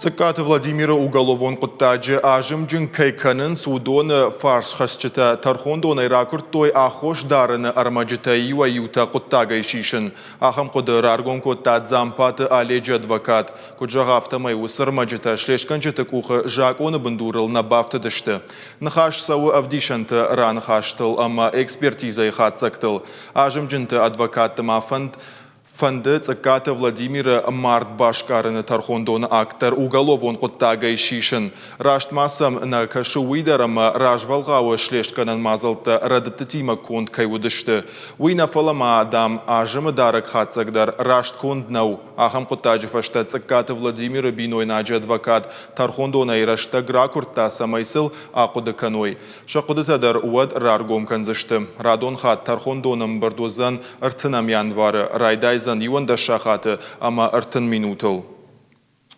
Цикат Владимира Уголовон Куттаджи ажим джин кайканын судон фарш хасчита тархондон айракурт той ахош дарын армаджита ива юта Куттага ишишин. Ахам куды раргон Куттад зампаты аледжи адвокат. Куджага автомай усыр маджита шлешканчита кухы жак оны бындурыл на бафты дышты. Нахаш сау авдишанты ран хаштыл, ама экспертиза и хатсактыл. Ажим джинты адвокат мафанд Фанды циката Владимира Март Башкарыны тархондон актер Уголовон Куттага ишишин. Рашт масам на кашуидарама ражвалгауы шлешканын мазалты радытытима конд кайвудышты. Уйна фалама адам ажымы дарык хатсагдар рашт конднау. Ахам Куттаджифашта циката Владимира биной наджи адвокат тархондон айрашта гракурта самайсыл ақуды каной. Шақуды тадар уад раргом канзышты. Радон хат тархондоным бардозан артынам январы райдайзан Юанда шахаты, ама артын минутыл.